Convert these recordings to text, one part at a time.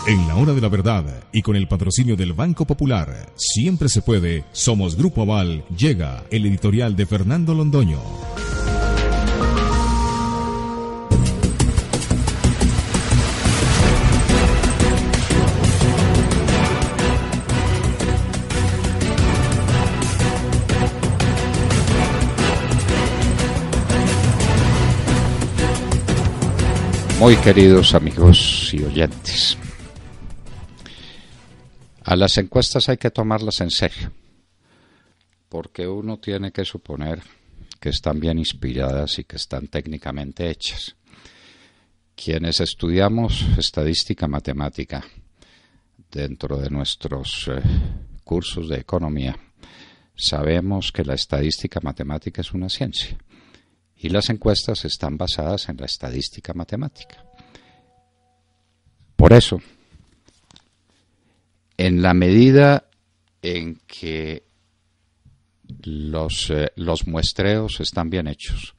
En la hora de la verdad y con el patrocinio del Banco Popular, siempre se puede, somos Grupo Aval, llega el editorial de Fernando Londoño. Muy queridos amigos y oyentes, a las encuestas hay que tomarlas en serio, porque uno tiene que suponer que están bien inspiradas y que están técnicamente hechas. Quienes estudiamos estadística matemática dentro de nuestros cursos de economía, sabemos que la estadística matemática es una ciencia. Y las encuestas están basadas en la estadística matemática. Por eso, en la medida en que los muestreos están bien hechos,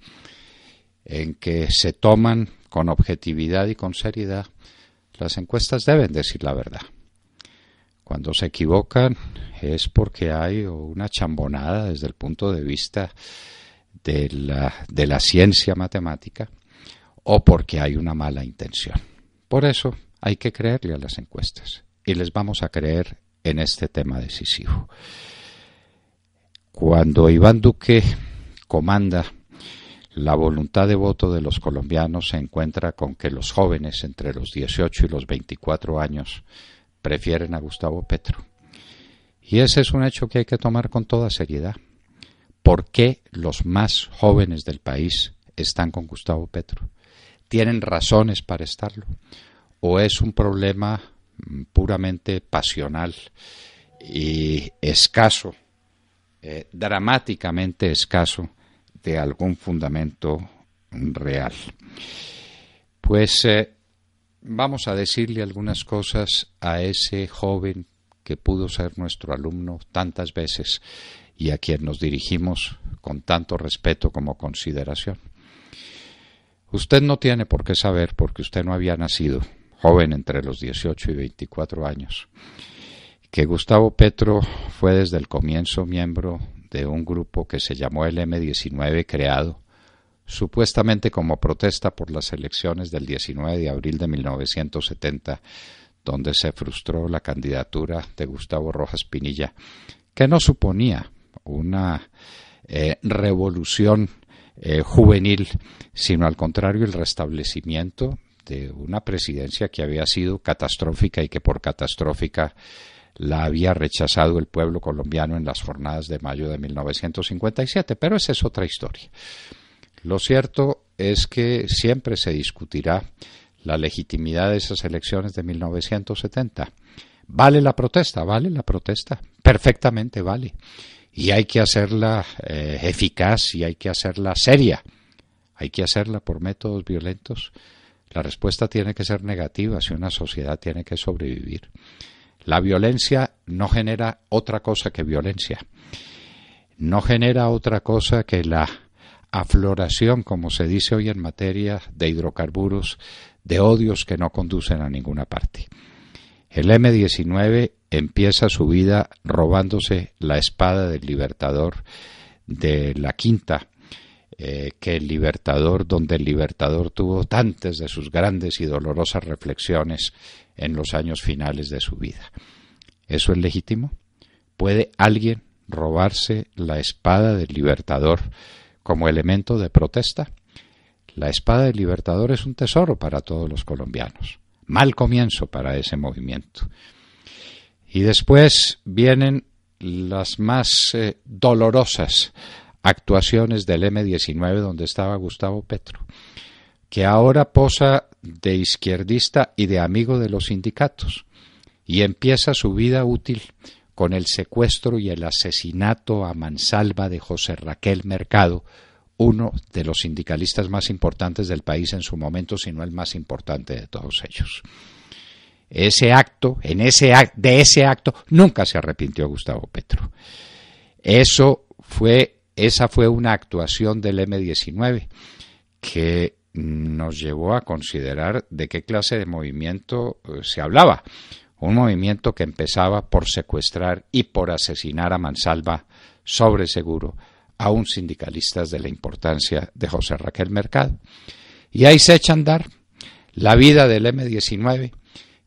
en que se toman con objetividad y con seriedad, las encuestas deben decir la verdad. Cuando se equivocan es porque hay una chambonada desde el punto de vista de la ciencia matemática o porque hay una mala intención. Por eso hay que creerle a las encuestas y les vamos a creer en este tema decisivo. Cuando Iván Duque comanda, la voluntad de voto de los colombianos se encuentra con que los jóvenes entre los 18 y los 24 años prefieren a Gustavo Petro. Y ese es un hecho que hay que tomar con toda seriedad. ¿Por qué los más jóvenes del país están con Gustavo Petro? ¿Tienen razones para estarlo? ¿O es un problema puramente pasional y escaso, dramáticamente escaso, de algún fundamento real? Pues vamos a decirle algunas cosas a ese joven que pudo ser nuestro alumno tantas veces y a quien nos dirigimos con tanto respeto como consideración. Usted no tiene por qué saber, porque usted no había nacido, joven entre los 18 y 24 años, que Gustavo Petro fue desde el comienzo miembro de un grupo que se llamó el M-19, creado supuestamente como protesta por las elecciones del 19 de abril de 1970, donde se frustró la candidatura de Gustavo Rojas Pinilla, que no suponía una revolución juvenil, sino al contrario el restablecimiento de una presidencia que había sido catastrófica y que por catastrófica la había rechazado el pueblo colombiano en las jornadas de mayo de 1957, pero esa es otra historia. Lo cierto es que siempre se discutirá la legitimidad de esas elecciones de 1970. ¿Vale la protesta? Vale la protesta, perfectamente vale. Y hay que hacerla eficaz y hay que hacerla seria. Hay que hacerla por métodos violentos. La respuesta tiene que ser negativa si una sociedad tiene que sobrevivir. La violencia no genera otra cosa que violencia. No genera otra cosa que la afloración, como se dice hoy en materia de hidrocarburos, de odios que no conducen a ninguna parte. El M-19 empieza su vida robándose la espada del Libertador de la Quinta, que el Libertador, donde el Libertador tuvo tantas de sus grandes y dolorosas reflexiones en los años finales de su vida. ¿Eso es legítimo? ¿Puede alguien robarse la espada del Libertador como elemento de protesta? La espada del Libertador es un tesoro para todos los colombianos. Mal comienzo para ese movimiento. Y después vienen las más dolorosas actuaciones del M-19 donde estaba Gustavo Petro, que ahora posa de izquierdista y de amigo de los sindicatos y empieza su vida útil con el secuestro y el asesinato a mansalva de José Raquel Mercado, uno de los sindicalistas más importantes del país en su momento, si no el más importante de todos ellos. De ese acto nunca se arrepintió Gustavo Petro. Esa fue una actuación del M-19 que nos llevó a considerar de qué clase de movimiento se hablaba. Un movimiento que empezaba por secuestrar y por asesinar a mansalva, sobre seguro, aún sindicalistas de la importancia de José Raquel Mercado. Y ahí se echa a andar la vida del M-19,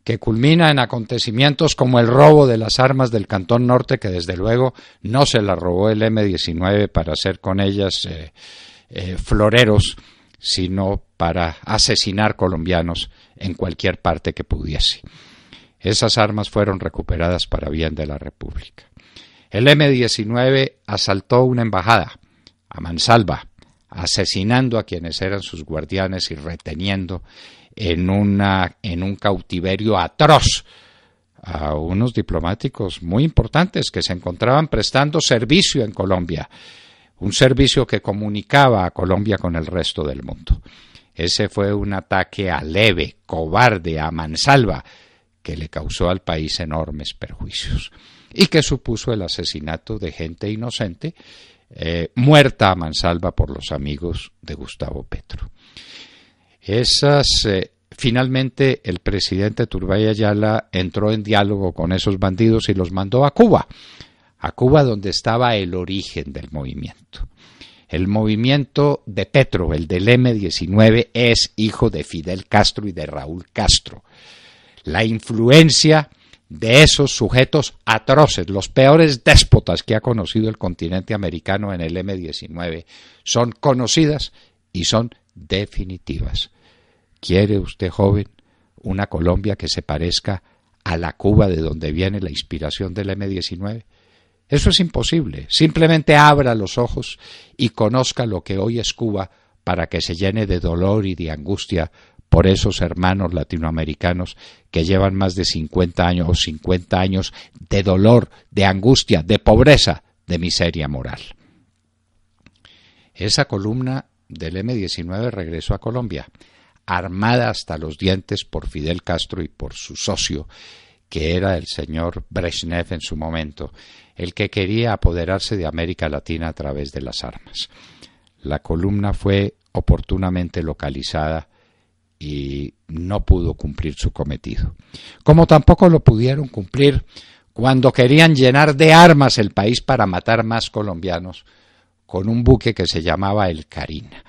que culmina en acontecimientos como el robo de las armas del Cantón Norte, que desde luego no se las robó el M-19 para hacer con ellas floreros, sino para asesinar colombianos en cualquier parte que pudiese. Esas armas fueron recuperadas para bien de la República. El M-19 asaltó una embajada a mansalva, asesinando a quienes eran sus guardianes y reteniendo en un cautiverio atroz a unos diplomáticos muy importantes que se encontraban prestando servicio en Colombia, un servicio que comunicaba a Colombia con el resto del mundo. Ese fue un ataque aleve, cobarde, a mansalva, que le causó al país enormes perjuicios y que supuso el asesinato de gente inocente, muerta a mansalva por los amigos de Gustavo Petro. Finalmente el presidente Turbay Ayala entró en diálogo con esos bandidos y los mandó a Cuba donde estaba el origen del movimiento. El movimiento de Petro, el del M-19, es hijo de Fidel Castro y de Raúl Castro. La influencia de esos sujetos atroces, los peores déspotas que ha conocido el continente americano en el M-19, son conocidas y son definitivas. ¿Quiere usted, joven, una Colombia que se parezca a la Cuba de donde viene la inspiración del M-19? Eso es imposible. Simplemente abra los ojos y conozca lo que hoy es Cuba para que se llene de dolor y de angustia por esos hermanos latinoamericanos que llevan más de 50 años o 50 años de dolor, de angustia, de pobreza, de miseria moral. Esa columna del M-19 regresó a Colombia, armada hasta los dientes por Fidel Castro y por su socio, que era el señor Brezhnev en su momento, el que quería apoderarse de América Latina a través de las armas. La columna fue oportunamente localizada y no pudo cumplir su cometido. Como tampoco lo pudieron cumplir cuando querían llenar de armas el país para matar más colombianos con un buque que se llamaba el Carina.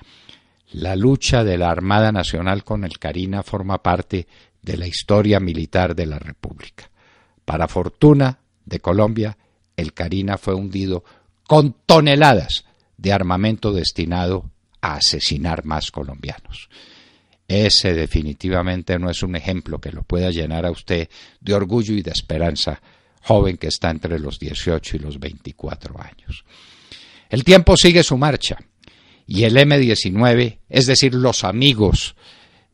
La lucha de la Armada Nacional con el Carina forma parte de la historia militar de la República. Para fortuna de Colombia, el Carina fue hundido con toneladas de armamento destinado a asesinar más colombianos. Ese definitivamente no es un ejemplo que lo pueda llenar a usted de orgullo y de esperanza, joven que está entre los 18 y los 24 años. El tiempo sigue su marcha y el M-19, es decir, los amigos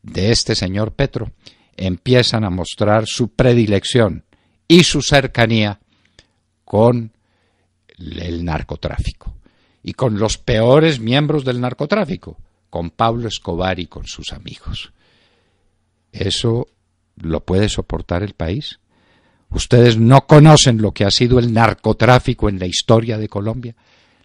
de este señor Petro, empiezan a mostrar su predilección y su cercanía con el narcotráfico y con los peores miembros del narcotráfico, con Pablo Escobar y con sus amigos. ¿Eso lo puede soportar el país? ¿Ustedes no conocen lo que ha sido el narcotráfico en la historia de Colombia?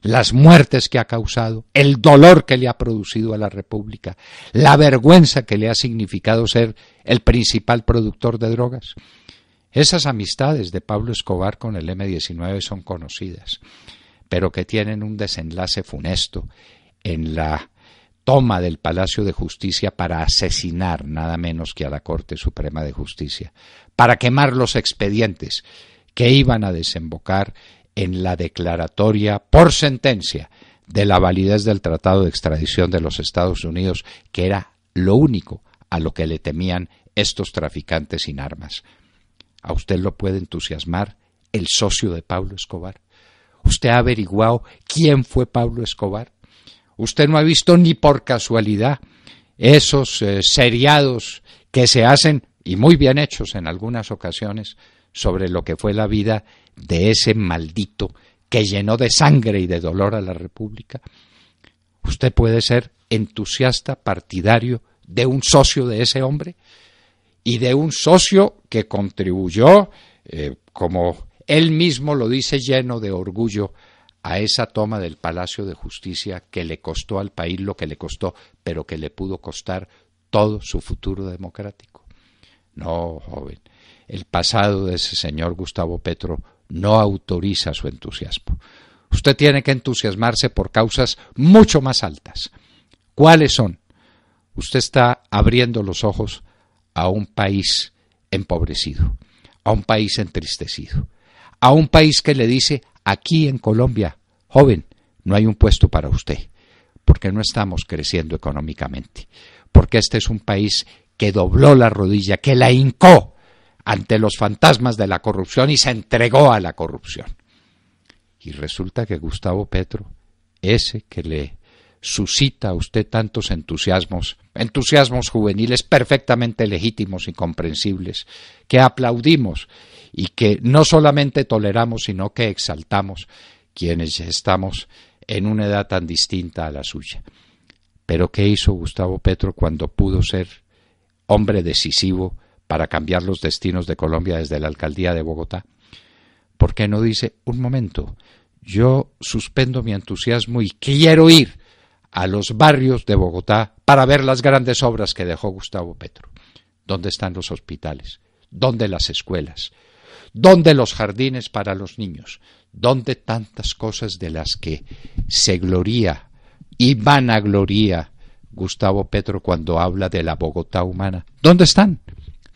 Las muertes que ha causado, el dolor que le ha producido a la República, la vergüenza que le ha significado ser el principal productor de drogas. Esas amistades de Pablo Escobar con el M-19 son conocidas, pero que tienen un desenlace funesto en la toma del Palacio de Justicia para asesinar nada menos que a la Corte Suprema de Justicia, para quemar los expedientes que iban a desembocar en la declaratoria por sentencia de la validez del Tratado de Extradición de los Estados Unidos, que era lo único a lo que le temían estos traficantes sin armas. ¿A usted lo puede entusiasmar el socio de Pablo Escobar? ¿Usted ha averiguado quién fue Pablo Escobar? ¿Usted no ha visto ni por casualidad esos seriados que se hacen, y muy bien hechos en algunas ocasiones, sobre lo que fue la vida de ese maldito que llenó de sangre y de dolor a la República? ¿Usted puede ser entusiasta partidario de un socio de ese hombre? Y de un socio que contribuyó, como él mismo lo dice lleno de orgullo, a esa toma del Palacio de Justicia que le costó al país lo que le costó, pero que le pudo costar todo su futuro democrático? No, joven, el pasado de ese señor Gustavo Petro no autoriza su entusiasmo. Usted tiene que entusiasmarse por causas mucho más altas. ¿Cuáles son? Usted está abriendo los ojos a un país empobrecido, a un país entristecido, a un país que le dice: aquí en Colombia, joven, no hay un puesto para usted, porque no estamos creciendo económicamente, porque este es un país que dobló la rodilla, que la hincó ante los fantasmas de la corrupción y se entregó a la corrupción. Y resulta que Gustavo Petro, ese que le suscita a usted tantos entusiasmos juveniles perfectamente legítimos y comprensibles, que aplaudimos y que no solamente toleramos, sino que exaltamos quienes estamos en una edad tan distinta a la suya. Pero ¿qué hizo Gustavo Petro cuando pudo ser hombre decisivo para cambiar los destinos de Colombia desde la alcaldía de Bogotá? ¿Por qué no dice: un momento, yo suspendo mi entusiasmo y quiero ir a los barrios de Bogotá para ver las grandes obras que dejó Gustavo Petro? ¿Dónde están los hospitales? ¿Dónde las escuelas? ¿Dónde los jardines para los niños? ¿Dónde tantas cosas de las que se gloría y vanagloría Gustavo Petro cuando habla de la Bogotá humana? ¿Dónde están?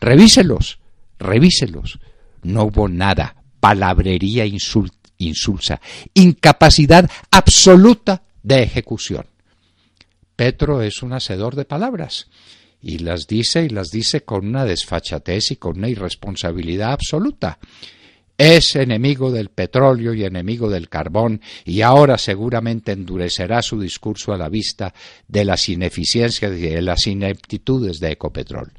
Revíselos, revíselos. No hubo nada, palabrería insulsa, incapacidad absoluta de ejecución. Petro es un hacedor de palabras y las dice con una desfachatez y con una irresponsabilidad absoluta. Es enemigo del petróleo y enemigo del carbón, y ahora seguramente endurecerá su discurso a la vista de las ineficiencias y de las ineptitudes de Ecopetrol.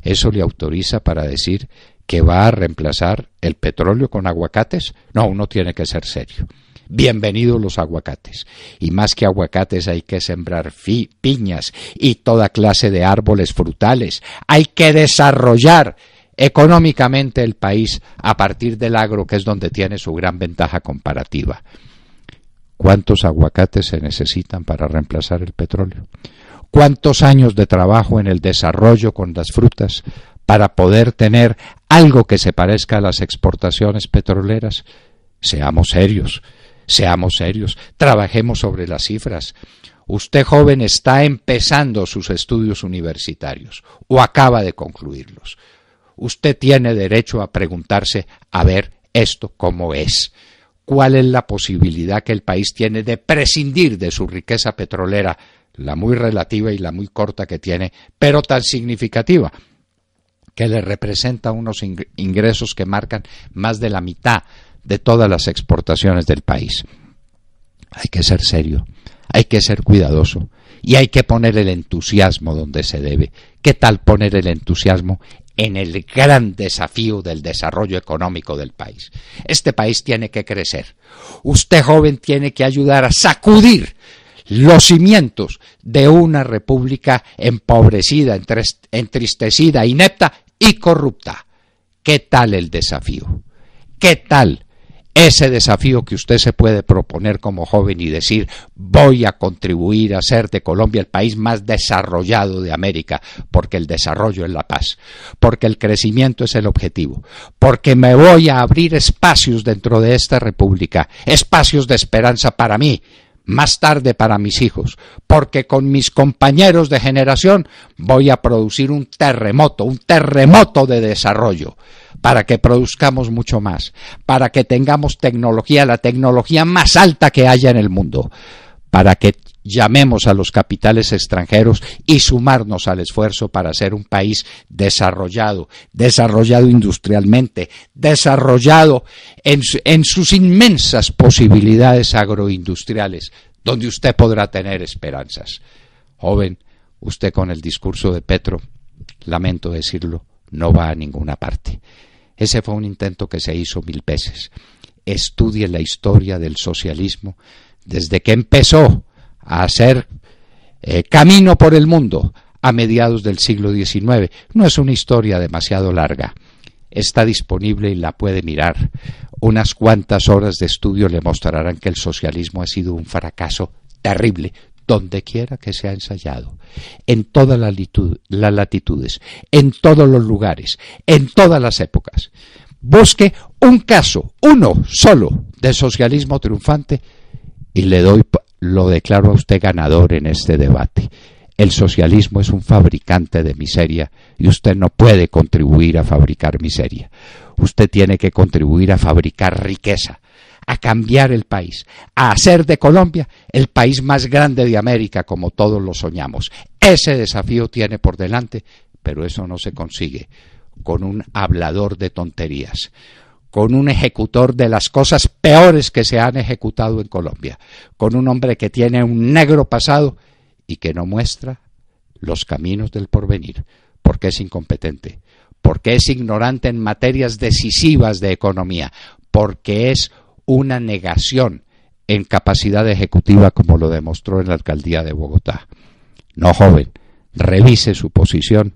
¿Eso le autoriza para decir que va a reemplazar el petróleo con aguacates? No, uno tiene que ser serio. Bienvenidos los aguacates. Y más que aguacates hay que sembrar piñas y toda clase de árboles frutales. Hay que desarrollar económicamente el país a partir del agro, que es donde tiene su gran ventaja comparativa. ¿Cuántos aguacates se necesitan para reemplazar el petróleo? ¿Cuántos años de trabajo en el desarrollo con las frutas para poder tener algo que se parezca a las exportaciones petroleras? Seamos serios, trabajemos sobre las cifras. Usted, joven, está empezando sus estudios universitarios o acaba de concluirlos. Usted tiene derecho a preguntarse: a ver, ¿esto cómo es? ¿Cuál es la posibilidad que el país tiene de prescindir de su riqueza petrolera, la muy relativa y la muy corta que tiene, pero tan significativa, que le representa unos ingresos que marcan más de la mitad de todas las exportaciones del país? Hay que ser serio, hay que ser cuidadoso y hay que poner el entusiasmo donde se debe. ¿Qué tal poner el entusiasmo en el gran desafío del desarrollo económico del país? Este país tiene que crecer. Usted, joven, tiene que ayudar a sacudir los cimientos de una república empobrecida, entristecida, inepta y corrupta. ¿Qué tal el desafío? ¿Qué tal ese desafío que usted se puede proponer como joven y decir: voy a contribuir a hacer de Colombia el país más desarrollado de América, porque el desarrollo es la paz, porque el crecimiento es el objetivo, porque me voy a abrir espacios dentro de esta república, espacios de esperanza para mí, más tarde para mis hijos, porque con mis compañeros de generación voy a producir un terremoto de desarrollo, para que produzcamos mucho más, para que tengamos tecnología, la tecnología más alta que haya en el mundo, para que llamemos a los capitales extranjeros y sumarnos al esfuerzo para ser un país desarrollado industrialmente, desarrollado en sus inmensas posibilidades agroindustriales, donde usted podrá tener esperanzas. Joven, usted con el discurso de Petro, lamento decirlo, no va a ninguna parte. Ese fue un intento que se hizo 1000 veces. Estudie la historia del socialismo desde que empezó a hacer camino por el mundo a mediados del siglo XIX. No es una historia demasiado larga. está disponible y la puede mirar. Unas cuantas horas de estudio le mostrarán que el socialismo ha sido un fracaso terrible, donde quiera que se ha ensayado, en todas las latitudes, en todos los lugares, en todas las épocas. Busque un caso, uno solo, de socialismo triunfante y lo declaro a usted ganador en este debate. El socialismo es un fabricante de miseria y usted no puede contribuir a fabricar miseria. Usted tiene que contribuir a fabricar riqueza, a cambiar el país, a hacer de Colombia el país más grande de América como todos lo soñamos. Ese desafío tiene por delante, pero eso no se consigue con un hablador de tonterías, con un ejecutor de las cosas peores que se han ejecutado en Colombia, con un hombre que tiene un negro pasado y que no muestra los caminos del porvenir, porque es incompetente, porque es ignorante en materias decisivas de economía, porque es una negación en capacidad ejecutiva, como lo demostró en la alcaldía de Bogotá. No, joven, revise su posición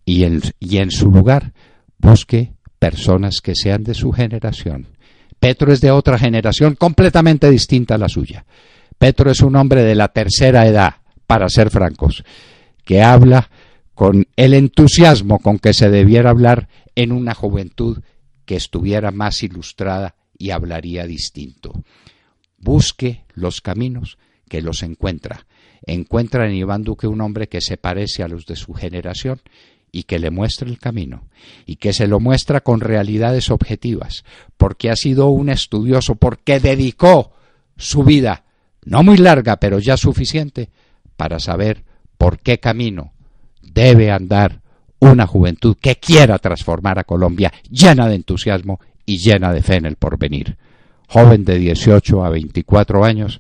y en su lugar busque personas que sean de su generación. Petro es de otra generación completamente distinta a la suya. Petro es un hombre de la tercera edad, para ser francos, que habla con el entusiasmo con que se debiera hablar en una juventud que estuviera más ilustrada y hablaría distinto. Busque los caminos que los encuentra. Encuentra en Iván Duque un hombre que se parece a los de su generación y que le muestre el camino, y que se lo muestra con realidades objetivas, porque ha sido un estudioso, porque dedicó su vida, no muy larga, pero ya suficiente, para saber por qué camino debe andar una juventud que quiera transformar a Colombia, llena de entusiasmo y llena de fe en el porvenir. Joven de 18 a 24 años,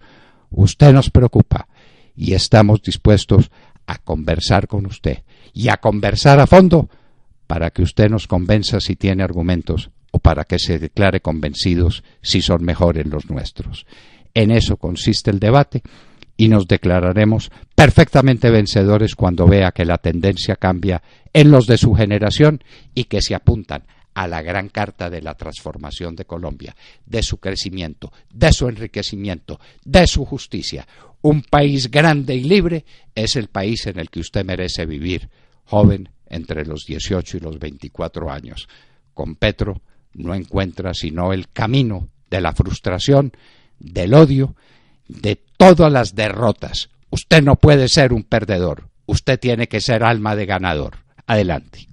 usted nos preocupa y estamos dispuestos a conversar con usted y a conversar a fondo para que usted nos convenza si tiene argumentos o para que se declare convencidos si son mejores los nuestros. En eso consiste el debate y nos declararemos perfectamente vencedores cuando vea que la tendencia cambia en los de su generación y que se apuntan a la gran carta de la transformación de Colombia, de su crecimiento, de su enriquecimiento, de su justicia. Un país grande y libre es el país en el que usted merece vivir, joven entre los 18 y los 24 años. Con Petro no encuentra sino el camino de la frustración, del odio, de todas las derrotas. Usted no puede ser un perdedor, usted tiene que ser alma de ganador. Adelante.